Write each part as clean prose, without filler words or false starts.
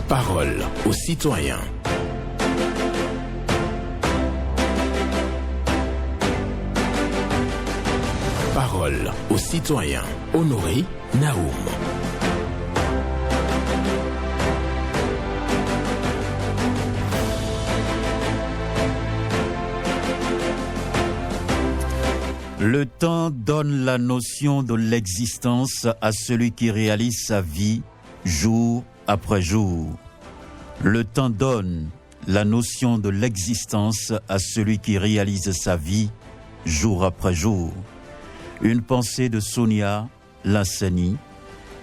Parole aux citoyens. Parole aux citoyens. Honoré Naoum. Le temps donne la notion de l'existence à celui qui réalise sa vie jour après jour. Le temps donne la notion de l'existence à celui qui réalise sa vie jour après jour. Une pensée de Sonia Lassani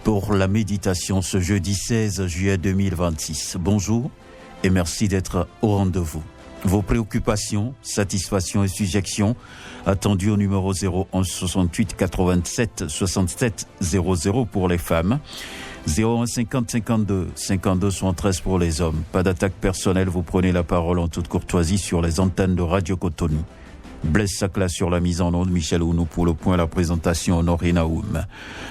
pour la méditation ce jeudi 16 juillet 2026. Bonjour et merci d'être au rendez-vous. Vos préoccupations, satisfactions et suggestions attendues au numéro 01 68 87 67 00 pour les femmes. 01 50 52 52 73 pour les hommes. Pas d'attaque personnelle, vous prenez la parole en toute courtoisie sur les antennes de Radio Cotonou. Blaise Sakla sur la mise en onde, Michel Ounou pour le point, la présentation, Honoré Naoum.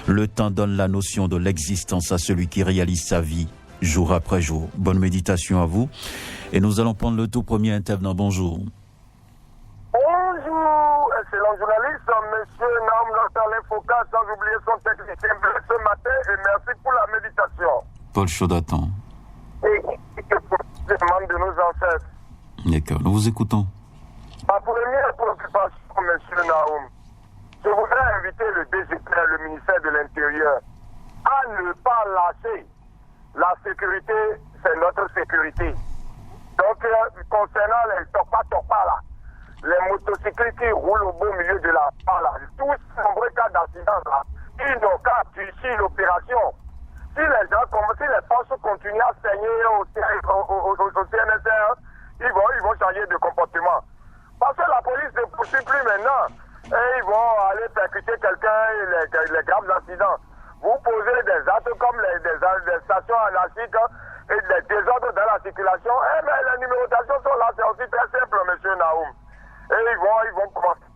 Le temps donne la notion de l'existence à celui qui réalise sa vie jour après jour. Bonne méditation à vous. Et nous allons prendre le tout premier intervenant. Bonjour. Bonjour, excellent journaliste, monsieur Naoum Lantalin Foucault, sans oublier son technicien ce matin, et merci pour la méditation. Paul Chaudatan. Et demande de nos ancêtres. D'accord, nous vous écoutons. Ma première préoccupation, monsieur Naoum, je voudrais inviter le DGP, le ministère de l'Intérieur, à ne pas lâcher. La sécurité, c'est notre sécurité. Donc, concernant les topa là, les motocyclistes qui roulent au beau milieu de la voie là, tous ces nombreux cas d'accident là, ils n'ont qu'à durcir l'opération. Si les gens, si les forces continuent à saigner au CNSR, ils vont changer de comportement. Parce que la police ne poursuit plus maintenant. Et ils vont aller percuter quelqu'un et les graves accidents. Vous posez des actes comme des stations anarchiques et des désordres dans la circulation. Mais les numérotations sont là, c'est aussi très simple, monsieur Naoum. Et ils vont commencer.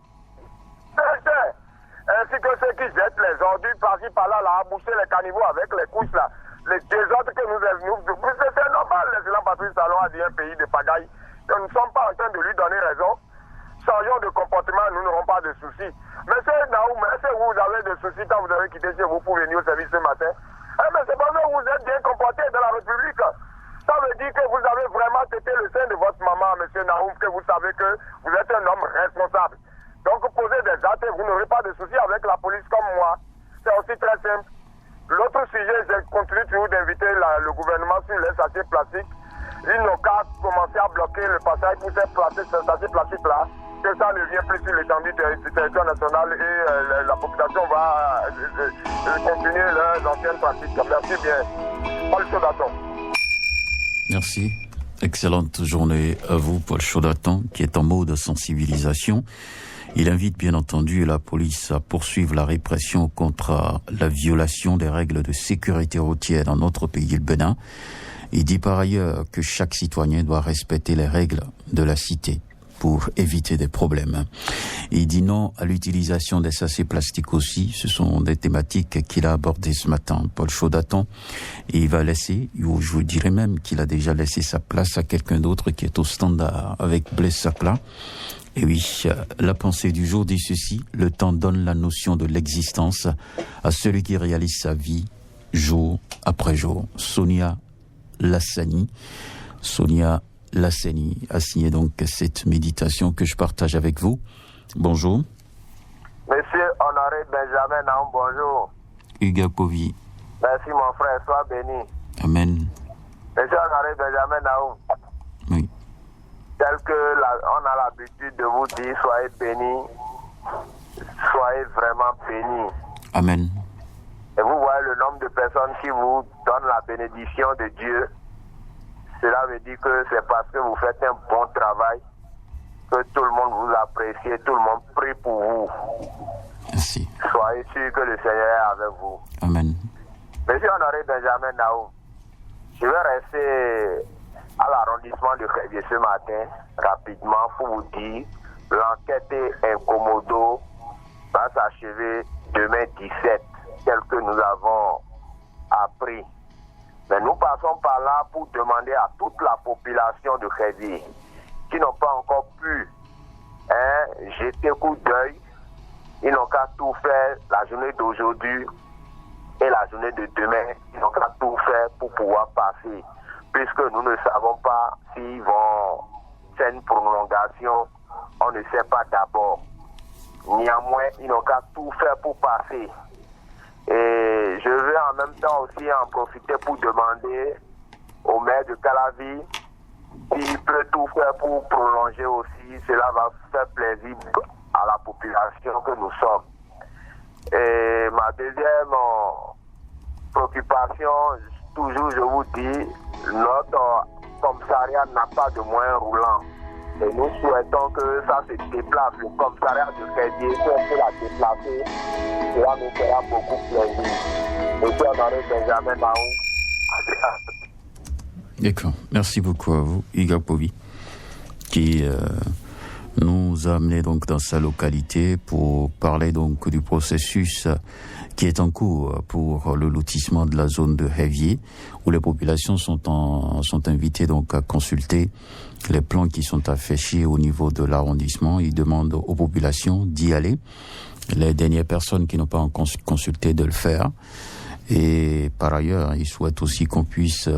Ainsi que ceux qui jettent les ordures par-ci par-là, à boucher les caniveaux avec les couches là. Les désordres que nous c'est normal, l'excellent Patrice Talon a dit un pays de pagaille. Nous ne sommes pas en train de lui donner raison. Changeons de comportement, nous n'aurons pas de soucis. Monsieur Naoum, est-ce que vous avez des soucis quand vous avez quitté chez vous pour venir au service ce matin? Mais c'est parce que vous êtes bien comporté dans la République. Ça veut dire que vous avez vraiment tété le sein de votre maman, monsieur Naoum, que vous savez que vous êtes un homme responsable. Donc, posez des actes et vous n'aurez pas de soucis avec la police comme moi. C'est aussi très simple. L'autre sujet, je continue toujours d'inviter le gouvernement sur les sachets plastiques. Ils n'ont qu'à commencer à bloquer le passage pour ces sachets plastiques-là. Que ça ne vient plus sur l'étendue du territoire national et la population va continuer leurs anciennes pratiques. Merci bien. Paul Chaudatan. Merci. Excellente journée à vous, Paul Chaudatan, qui est en mode sensibilisation. Il invite bien entendu la police à poursuivre la répression contre la violation des règles de sécurité routière dans notre pays, le Bénin. Il dit par ailleurs que chaque citoyen doit respecter les règles de la cité pour éviter des problèmes. Il dit non à l'utilisation des sachets plastiques aussi. Ce sont des thématiques qu'il a abordées ce matin, Paul Chaudatan. Et il va laisser, ou je vous dirais même qu'il a déjà laissé sa place à quelqu'un d'autre qui est au standard avec Blaise Sakla. Et oui, la pensée du jour dit ceci: le temps donne la notion de l'existence à celui qui réalise sa vie jour après jour. Sonia Lassani a signé donc cette méditation que je partage avec vous. Bonjour. Monsieur Honoré Benjamin Naoum, bonjour. Hugues Kovi. Merci mon frère, sois béni. Amen. Monsieur Honoré Benjamin Naoum. Oui. Tel que on a l'habitude de vous dire, soyez bénis, soyez vraiment bénis. Amen. Et vous voyez le nombre de personnes qui vous donnent la bénédiction de Dieu. Cela veut dire que c'est parce que vous faites un bon travail que tout le monde vous apprécie, tout le monde prie pour vous. Merci. Soyez sûr que le Seigneur est avec vous. Amen. Monsieur Honoré Benjamin Naoum, je vais rester à l'arrondissement de Crévier ce matin, rapidement, pour vous dire l'enquête Incomodo va s'achever demain 17, tel que nous avons appris. Mais nous passons par là pour demander à toute la population de Khedi qui n'ont pas encore pu jeter coup d'œil. Ils n'ont qu'à tout faire la journée d'aujourd'hui et la journée de demain. Ils n'ont qu'à tout faire pour pouvoir passer. Puisque nous ne savons pas s'ils vont faire une prolongation, on ne sait pas d'abord. Néanmoins, ils n'ont qu'à tout faire pour passer. Et je vais en même temps aussi en profiter pour demander au maire de Calavi s'il peut tout faire pour prolonger aussi. Cela va faire plaisir à la population que nous sommes. Et ma deuxième préoccupation, toujours je vous dis, notre commissariat n'a pas de moyens roulants. Et nous souhaitons que ça se déplace, le commissariat de Khedi, si on peut la déplacer, cela nous fera beaucoup plaisir. Monsieur Honoré Benjamin Naou. D'accord. Merci beaucoup à vous, Iga Povi, qui nous a amené donc dans sa localité pour parler donc du processus qui est en cours pour le lotissement de la zone de Hevier, où les populations sont invitées donc à consulter les plans qui sont affichés au niveau de l'arrondissement. Ils demandent aux populations d'y aller. Les dernières personnes qui n'ont pas consulté de le faire. Et par ailleurs, ils souhaitent aussi qu'on puisse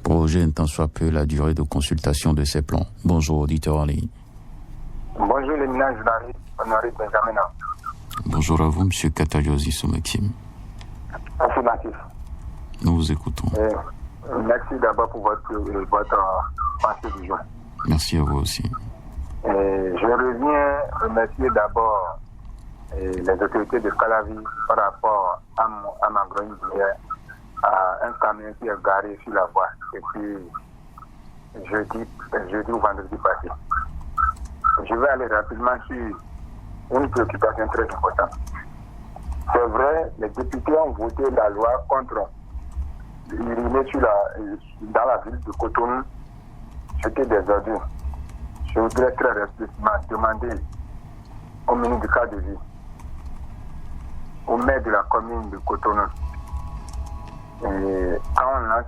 proroger un tant soit peu la durée de consultation de ces plans. Bonjour, auditeur en ligne. Bonjour, l'éminent journaliste, Honoré Benjamin. Bonjour à vous, M. Kataliosis Maxime. Affirmatif. Nous vous écoutons. Merci d'abord pour votre pensée du jour. Merci à vous aussi. Je reviens remercier d'abord les autorités de Calavi par rapport à ma grogne d'hier, à un camion qui est garé sur la voie depuis jeudi ou vendredi passé. Je vais aller rapidement sur une préoccupation très importante. C'est vrai, les députés ont voté la loi contre l'uriner dans la ville de Cotonou, jeter des ordures. Je voudrais très respectueusement demander au ministre du cadre de vie, au maire de la commune de Cotonou, quand on lance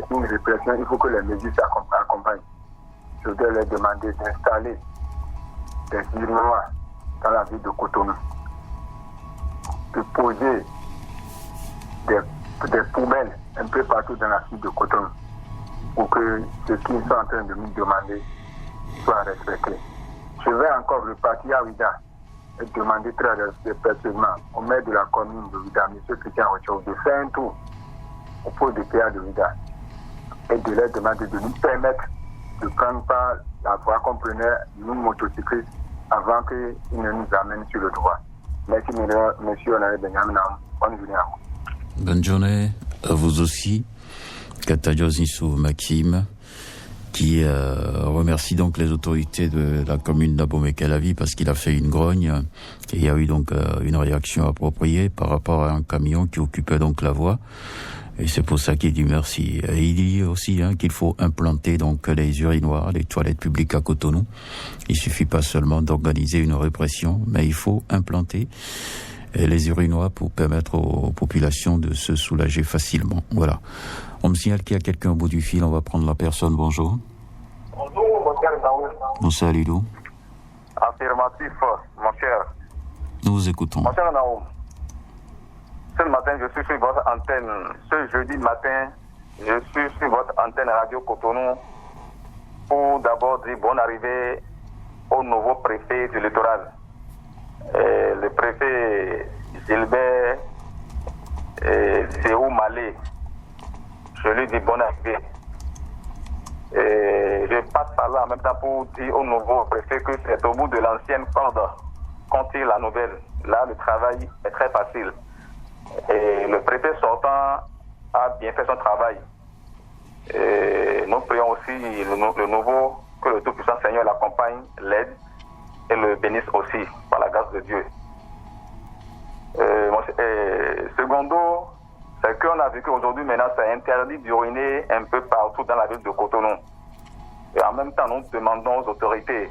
une répression, il faut que les mesures s'accompagnent. Je voudrais leur demander d'installer des urinoirs dans la ville de Cotonou, de poser des poubelles un peu partout dans la ville de Cotonou, pour que ce qu'ils sont en train de nous demander soit respecté. Je vais encore repartir à Ouida et demander très respectueusement au maire de la commune de Ouida, M. Christian Rochou, de faire un tour au pôle de PA de Ouida et de leur demander de nous permettre de prendre par la voie qu'on prenait, nous motocyclistes, avant qu'ils ne nous amènent sur le droit. Merci, monsieur Honoré Benjamin. Bonne journée à vous. Bonne journée à vous aussi, Kataliosis Maxime, qui remercie donc les autorités de la commune d'Abomey-Calavi parce qu'il a fait une grogne et il y a eu donc une réaction appropriée par rapport à un camion qui occupait donc la voie. Et c'est pour ça qu'il dit merci. Et il dit aussi qu'il faut implanter donc les urinoirs, les toilettes publiques à Cotonou. Il suffit pas seulement d'organiser une répression, mais il faut implanter les urinoirs pour permettre aux populations de se soulager facilement. Voilà. On me signale qu'il y a quelqu'un au bout du fil. On va prendre la personne. Bonjour. Bonjour, mon cher Naoum. Bonsoir, Lilou. Affirmatif, mon cher. Nous vous écoutons. Mon cher Naoum. Ce matin, je suis sur votre antenne. Ce jeudi matin, je suis sur votre antenne Radio Cotonou pour d'abord dire bonne arrivée au nouveau préfet du littoral. Le préfet Gilbert Théo Malé. Je lui dis bonne arrivée. Je passe par là en même temps pour dire au nouveau préfet que c'est au bout de l'ancienne corde qu'on tire la nouvelle. Là, le travail est très facile. Et le préfet sortant a bien fait son travail. Et nous prions aussi le nouveau, que le Tout-Puissant Seigneur l'accompagne, l'aide et le bénisse aussi, par la grâce de Dieu. Secondo, c'est qu'on a vu qu'aujourd'hui, maintenant, c'est interdit d'uriner un peu partout dans la ville de Cotonou. Et en même temps, nous demandons aux autorités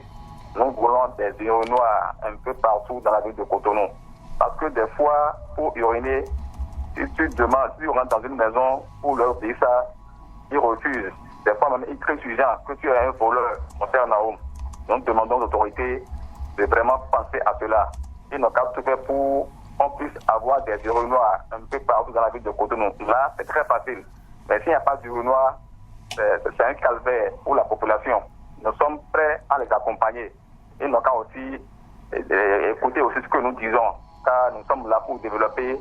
nous voulons des urinoirs un peu partout dans la ville de Cotonou. Parce que des fois, pour uriner, si tu demandes, si tu rentres dans une maison pour leur dire ça, ils refusent. Des fois même, ils crient sur gens que tu es un voleur, mon frère Naoum. Nous demandons aux autorités de vraiment penser à cela. Ils n'ont qu'à tout faire pour qu'on puisse avoir des urinoirs un peu partout dans la ville de Cotonou. Là, c'est très facile. Mais s'il n'y a pas d'urinoir, c'est un calvaire pour la population. Nous sommes prêts à les accompagner. Ils n'ont qu'à aussi écouter aussi ce que nous disons, car nous sommes là pour développer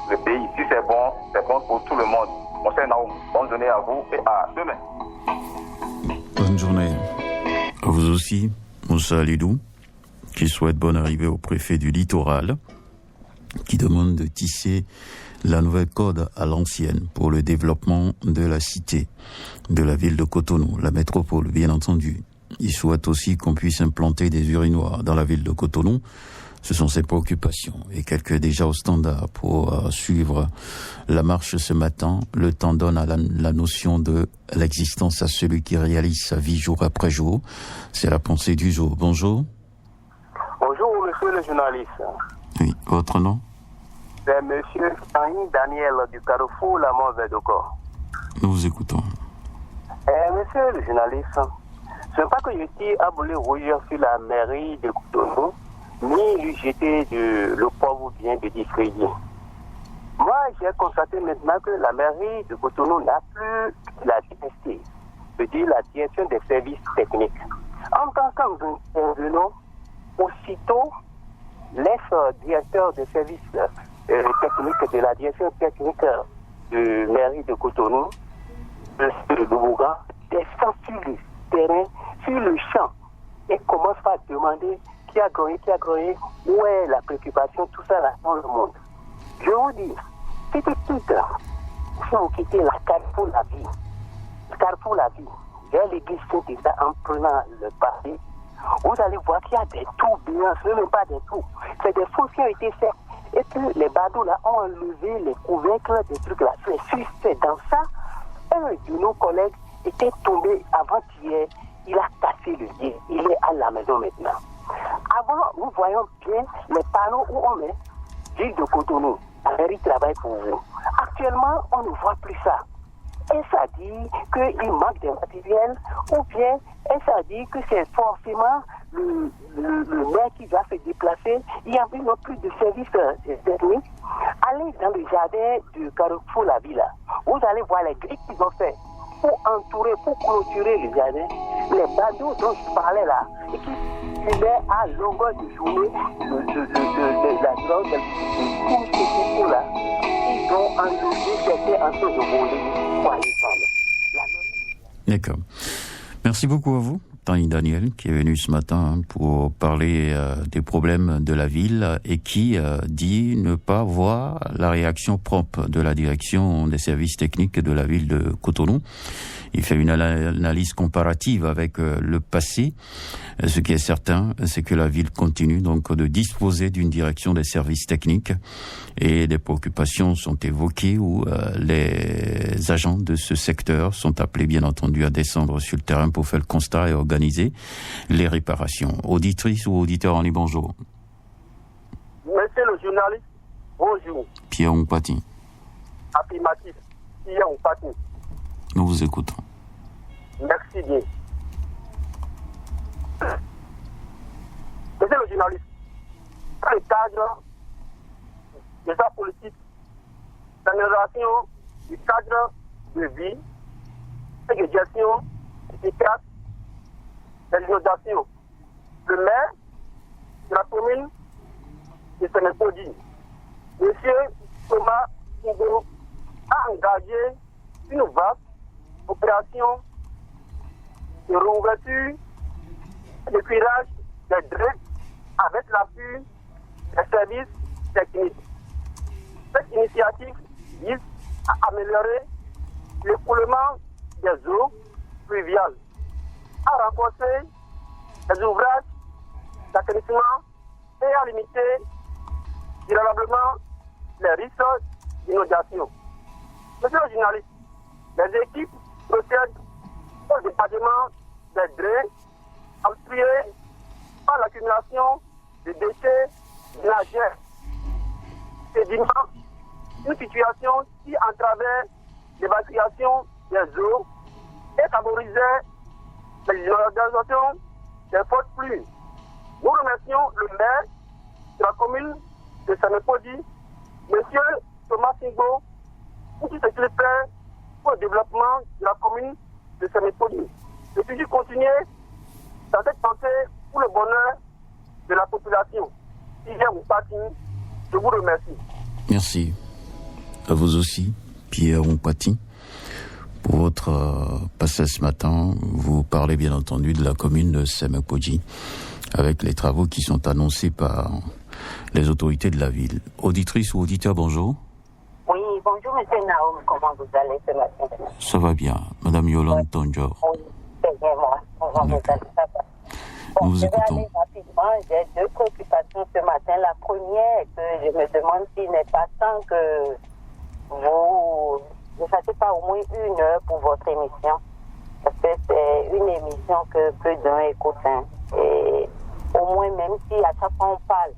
le pays. Si c'est bon pour tout le monde. Mon cher Naoum, bonne journée à vous et à demain. Bonne journée à vous aussi, Moussa Alidou, qui souhaite bonne arrivée au préfet du littoral, qui demande de tisser la nouvelle code à l'ancienne pour le développement de la cité, de la ville de Cotonou, la métropole, bien entendu. Il souhaite aussi qu'on puisse implanter des urinoirs dans la ville de Cotonou. Ce sont ses préoccupations et quelques déjà au standard pour suivre la marche ce matin. Le temps donne à la notion de l'existence à celui qui réalise sa vie jour après jour. C'est la pensée du jour. Bonjour. Bonjour, monsieur le journaliste. Oui, votre nom? C'est monsieur Henri Daniel du Carrefour La Mont-Verdocor. Nous vous écoutons. Monsieur le journaliste, ce n'est pas que je tire à bouler rougir sur la mairie de Cotonou, ni lui jeter le pauvre bien de discrédit. Moi, j'ai constaté maintenant que la mairie de Cotonou n'a plus la DST, c'est-à-dire la direction des services techniques. En tant qu'invenant, aussitôt, l'ex-directeur des services techniques de la direction technique de mairie de Cotonou, M. Loubouga, descend sur le terrain, sur le champ, et commence par demander qui a gagné, où est la préoccupation, tout ça là dans le monde. Je vous dis, c'est tout, si vous quittez la Carrefour la vie, vers l'église Saint-Isa en prenant le passé, vous allez voir qu'il y a des trous blancs, ce n'est même pas des trous, c'est des fosses qui ont été faites. Et puis les badauds là ont enlevé les couvercles des trucs là. C'est dans ça, un de nos collègues était tombé avant-hier, il a cassé le pied, il est à la maison maintenant. Avant, nous voyons bien les panneaux où on met ville de Cotonou, la mairie travaille pour vous. Actuellement, on ne voit plus ça. Et ça dit qu'il manque de matériel, ou bien et ça dit que c'est forcément le maire qui va se déplacer. Il n'y a plus de services techniques. Allez dans le jardin du Carrefour La Villa. Vous allez voir les grilles qu'ils ont fait pour entourer, pour clôturer le jardin. Les badauds dont je parlais là, et qui fumaient à longueur de journée de la drogue, de tous ces people-là, ils ont enlevé, c'était en train de voler pour aller parler. D'accord. Merci beaucoup à vous, Tanguy Daniel, qui est venu ce matin pour parler des problèmes de la ville et qui dit ne pas voir la réaction prompte de la direction des services techniques de la ville de Cotonou. Il fait une analyse comparative avec le passé. Ce qui est certain, c'est que la ville continue donc de disposer d'une direction des services techniques et des préoccupations sont évoquées où les agents de ce secteur sont appelés bien entendu à descendre sur le terrain pour faire le constat et organiser les réparations. Auditrice ou auditeur en ligne, bonjour. Monsieur le journaliste, bonjour. Pierre Ompati. Affirmatif, Pierre Ompati. Nous vous écoutons. Merci bien. Monsieur le journaliste, dans le cadre de sa politique, l'amélioration du cadre de vie et de gestion efficace des inondations, le maire de la commune de Sénégal, M. Thomas Ougo, a engagé une vaste opération de réouverture et de curage des drains avec l'appui des services techniques. Cette initiative vise à améliorer l'écoulement des eaux pluviales, à renforcer les ouvrages d'assainissement et à limiter durablement les risques d'inondation. Monsieur le journaliste, les équipes procèdent au département des drains, appuyées par l'accumulation de déchets ménagers, sédiments, une situation qui entravait l'évacuation des eaux et favorisait l'inondation des fortes pluies. Nous remercions le maire de la commune de Semepodi, M. Thomas Singbo, pour tout ce qu'il fait pour le développement de la commune de Semepodi. Je suis continuer dans cette pensée pour le bonheur de la population. Si j'ai vous parti, je vous remercie. Merci. À vous aussi, Pierre Ompati. Pour votre passage ce matin, vous parlez bien entendu de la commune de Semepodi, avec les travaux qui sont annoncés par les autorités de la ville. Auditrice ou auditeur, bonjour. Oui, bonjour Monsieur Naoum, comment vous allez ce matin? Ça va bien, Madame Yolande Tonjo. Oui, c'est bien moi. Comment vous allez, ça va? Nous vous je vais écoutons. aller rapidement. J'ai deux préoccupations ce matin. La première est que je me demande s'il n'est pas temps que vous ne fassiez pas au moins 1 heure pour votre émission. Parce que c'est une émission que peu d'un écoute. Et au moins, même si à chaque fois on parle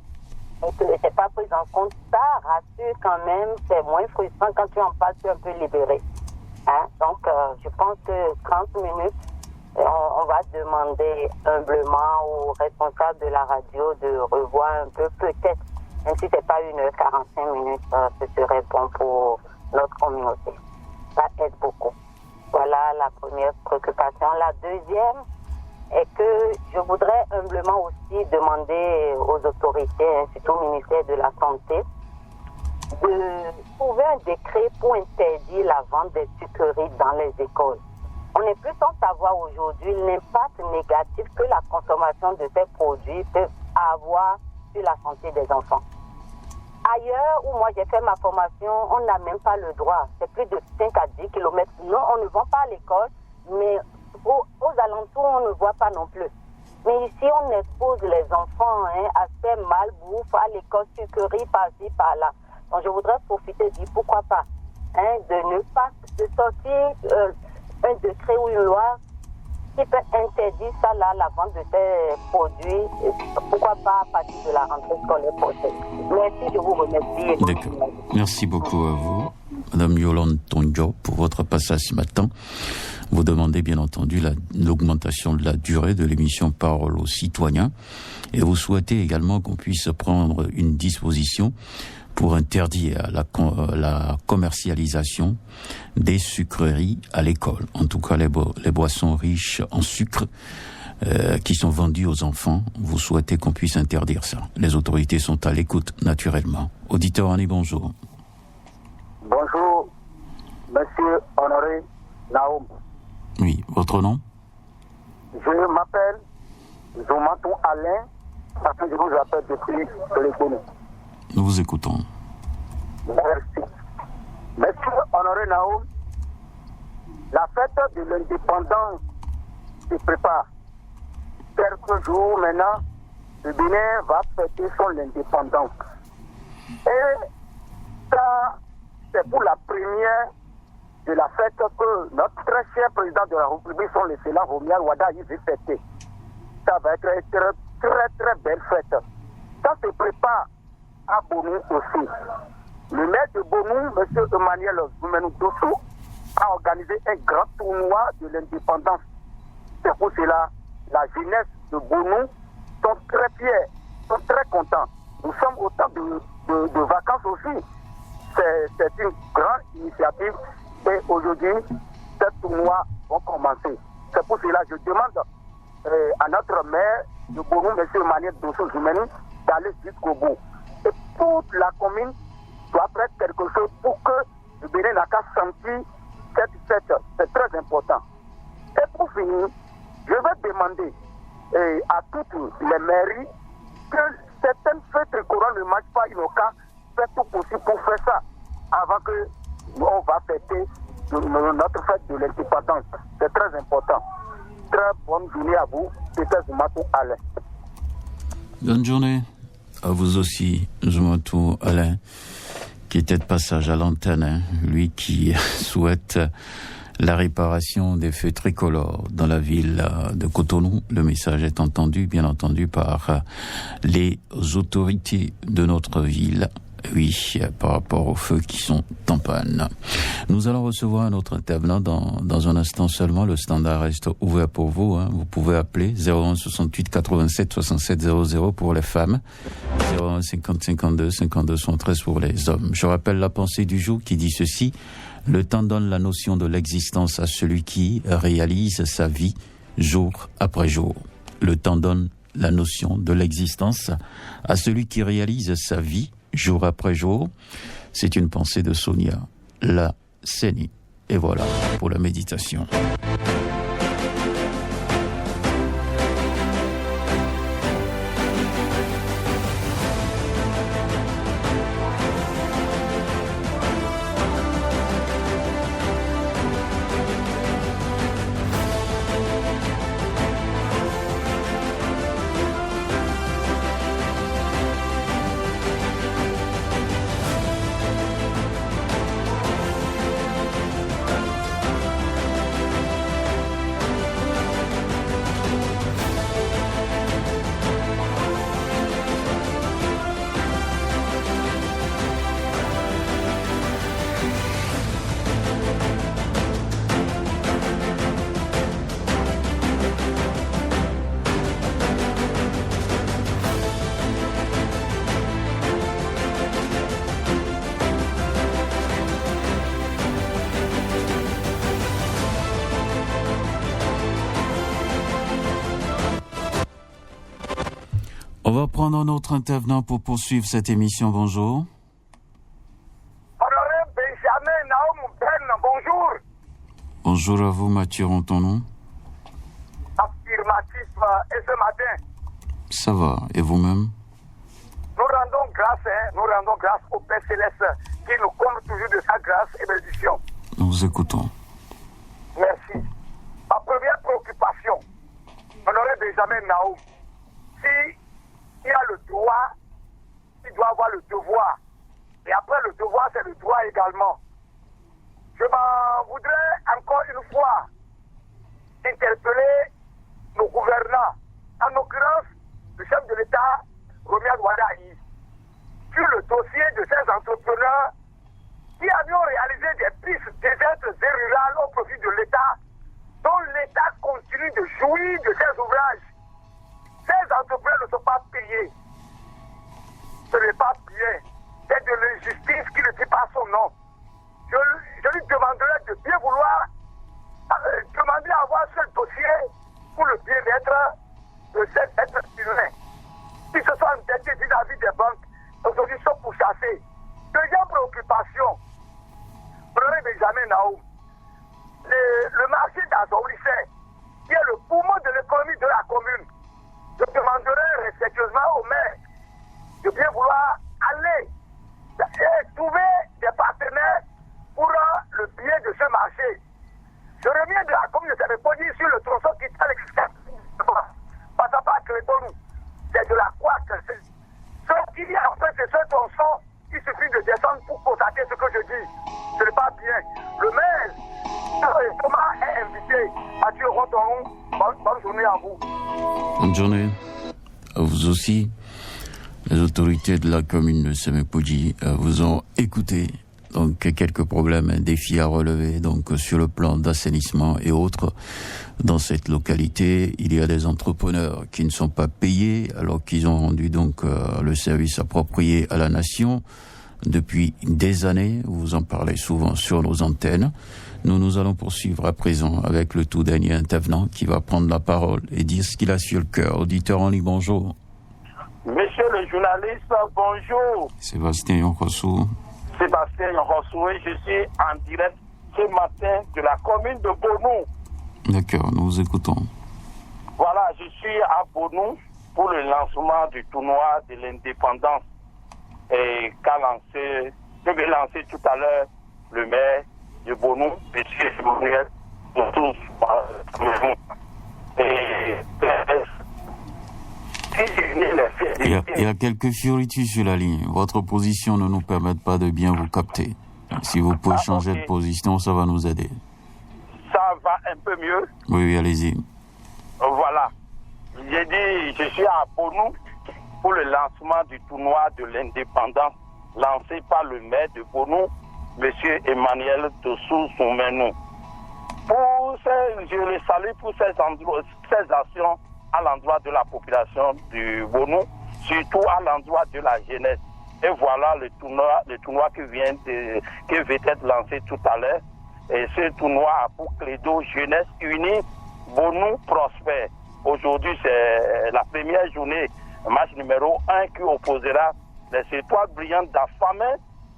et que c'est pas pris en compte, ça rassure quand même. C'est moins frustrant quand tu en parles, tu es un peu libéré. Donc, je pense que 30 minutes, on va demander humblement aux responsables de la radio de revoir un peu, peut-être, même si c'est pas 1h45 minutes, ce serait bon pour notre communauté. Ça aide beaucoup. Voilà la première préoccupation. La deuxième est que je voudrais humblement aussi demander aux autorités, surtout au ministère de la Santé, de trouver un décret pour interdire la vente des sucreries dans les écoles. On est plus sans savoir aujourd'hui l'impact négatif que la consommation de ces produits peut avoir sur la santé des enfants. Ailleurs où moi j'ai fait ma formation, on n'a même pas le droit. C'est plus de 5 à 10 km. Non, on ne vend pas à l'école, mais aux alentours, on ne voit pas non plus. Mais ici, on expose les enfants à ces malbouffes, à l'école, sucreries, par-ci, par-là. Donc, je voudrais profiter de dire pourquoi pas de ne pas sortir un décret ou une loi qui peut interdire ça là, la vente de ces produits. Pourquoi pas à partir de la rentrée scolaire prochaine. Merci, je vous remercie. D'accord. Merci beaucoup à vous, Madame Yolande Tonjo, pour votre passage ce matin. Vous demandez bien entendu l'augmentation de la durée de l'émission Parole aux citoyens et vous souhaitez également qu'on puisse prendre une disposition pour interdire la commercialisation des sucreries à l'école. En tout cas, les boissons riches en sucre qui sont vendues aux enfants. Vous souhaitez qu'on puisse interdire ça. Les autorités sont à l'écoute, naturellement. Auditeur Annie, bonjour. Bonjour, Monsieur Honoré Naoum. Oui, votre nom? Je m'appelle Zomatou Alain, parce que je vous appelle depuis Téléphone. Nous vous écoutons. Merci. Monsieur Honoré Naoum, la fête de l'indépendance se prépare. Quelques jours maintenant, le Bénin va fêter son indépendance. Et ça, c'est pour la première de la fête que notre très cher président de la République, son excellent Romuald Wada, il veut fêter. Ça va être une très belle fête. Ça se prépare à Bonou aussi. Le maire de Bonou, M. Emmanuel Zoumenou Dossou, a organisé un grand tournoi de l'indépendance. C'est pour cela la jeunesse de Bonou sont très fiers, sont très contents. Nous sommes au temps de vacances aussi. C'est une grande initiative et aujourd'hui, ces tournois vont commencer. C'est pour cela que je demande à notre maire de Bonou, M. Emmanuel Dossou Zoumenou, d'aller jusqu'au bout. Et toute la commune doit faire quelque chose pour que le Bénin n'a qu'à sentir cette fête. C'est très important. Et pour finir, je vais demander à toutes les mairies que certaines fêtes tricolores ne marchent pas, ils n'ont qu'à faire tout possible pour faire ça avant que on va fêter notre fête de l'indépendance. C'est très important. Très bonne journée à vous. C'était Zoumatou Alain. Bonne journée à vous aussi, Zoumatou Alain, qui était de passage à l'antenne, lui qui souhaite la réparation des feux tricolores dans la ville de Cotonou. Le message est entendu, bien entendu, par les autorités de notre ville. Oui, par rapport aux feux qui sont en panne. Nous allons recevoir un autre intervenant dans un instant seulement. Le standard reste ouvert pour vous. Vous pouvez appeler 01 68 87 67 00 pour les femmes, 01 50 52 52 73 pour les hommes. Je rappelle la pensée du jour qui dit ceci: le temps donne la notion de l'existence à celui qui réalise sa vie jour après jour. Le temps donne la notion de l'existence à celui qui réalise sa vie jour après jour. C'est une pensée de Sonia La Sénie. Et voilà pour la méditation. On va prendre un autre intervenant pour poursuivre cette émission. Bonjour. Honoré Benjamin Naoum Ben, bonjour. Bonjour à vous, Mathieu Rontonon. Affirmatif, et ce matin. Ça va, et vous-même? Nous rendons grâce au Père Céleste qui nous comble toujours de sa grâce et bénédiction. Nous vous écoutons. Merci. Ma première préoccupation, Honoré Benjamin Naoum, si il a le droit, il doit avoir le devoir. Et après le devoir, c'est le droit également. Je m'en voudrais encore une fois interpeller nos gouvernants, en l'occurrence le chef de l'État, Romiad Wadaï, sur le dossier de ces entrepreneurs qui avaient réalisé des pistes désertes et rurales au profit de l'État, dont l'État continue de jouir de ces ouvrages. Ces entrepreneurs ne sont pas payés. Ce n'est pas bien. C'est de l'injustice qui ne dit pas son nom. Je lui demanderai de bien vouloir demander à avoir ce dossier pour le bien-être de cet être humain. Ils se sont endettés vis-à-vis des banques, aujourd'hui sont pourchassés. Deuxième préoccupation, Honoré Benjamin Naoum, le marché d'Azoulissé, qui est le poumon de l'économie de la commune. Je demanderai respectueusement au maire de bien vouloir aller et trouver des partenaires pour le bien de ce marché. Je reviens de la commune de Sébépodi sur le tronçon qui est à l'extérieur. Passant par Crétonou, c'est de la quoi que c'est. Ce qu'il y a en fait de ce tronçon, il suffit de descendre pour constater ce que je dis. Ce n'est pas bien. Le maire, Thomas est invité. Mathieu Rontonon, bonne journée à vous. Bonne journée. À vous aussi. Les autorités de la commune de Sébépodi vous ont écouté. Donc, quelques problèmes, un défi à relever. Donc, sur le plan d'assainissement et autres, dans cette localité, il y a des entrepreneurs qui ne sont pas payés alors qu'ils ont rendu donc le service approprié à la nation depuis des années. Vous en parlez souvent sur nos antennes. Nous allons poursuivre à présent avec le tout dernier intervenant qui va prendre la parole et dire ce qu'il a sur le cœur. Auditeur en ligne, bonjour. Monsieur le journaliste, bonjour. Sébastien Yonkosu. Sébastien Yonkosu, je suis en direct ce matin de la commune de Bonou. D'accord, nous vous écoutons. Voilà, je suis à Bonou pour le lancement du tournoi de l'indépendance et que veut lancer tout à l'heure le maire de Bonou, M. Emmanuel Boutous. Il y a quelques fioritus sur la ligne. Votre position ne nous permet pas de bien vous capter. Si vous pouvez changer de position, ça va nous aider. un peu mieux? Oui, allez-y. Voilà. J'ai dit, je suis à Bonou pour le lancement du tournoi de l'indépendance lancé par le maire de Bonou, M. Emmanuel Tossou Soumenou. Je le salue pour ces actions à l'endroit de la population du Bonou, surtout à l'endroit de la jeunesse. Et voilà le tournoi qui vient être lancé tout à l'heure. Et ce tournoi a pour credo jeunesse unie, Bonou prospère. Aujourd'hui, c'est la première journée, match numéro 1 qui opposera les étoiles brillantes d'Afamé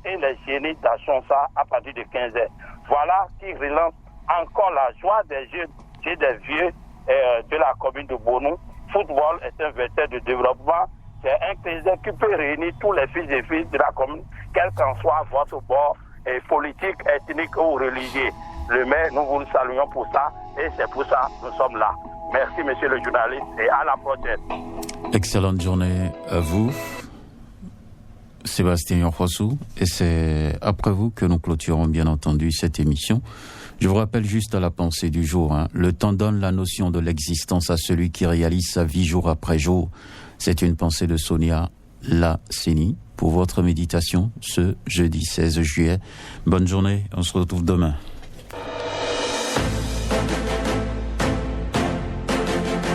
et les génies d'Achonsa à partir de 15h. Voilà qui relance encore la joie des jeunes et des vieux de la commune de Bonou. Football est un vecteur de développement. C'est un plaisir qui peut réunir tous les fils et filles de la commune, quel qu'en soit votre bord politique, ethnique ou religieux. Le maire, nous vous saluons pour ça et c'est pour ça que nous sommes là. Merci, monsieur le journaliste, et à la prochaine. Excellente journée à vous, Sébastien Yonfossou. Et c'est après vous que nous clôturons, bien entendu, cette émission. Je vous rappelle juste à la pensée du jour. Le temps donne la notion de l'existence à celui qui réalise sa vie jour après jour. C'est une pensée de Sonia Lasseni pour votre méditation ce jeudi 16 juillet. Bonne journée, on se retrouve demain.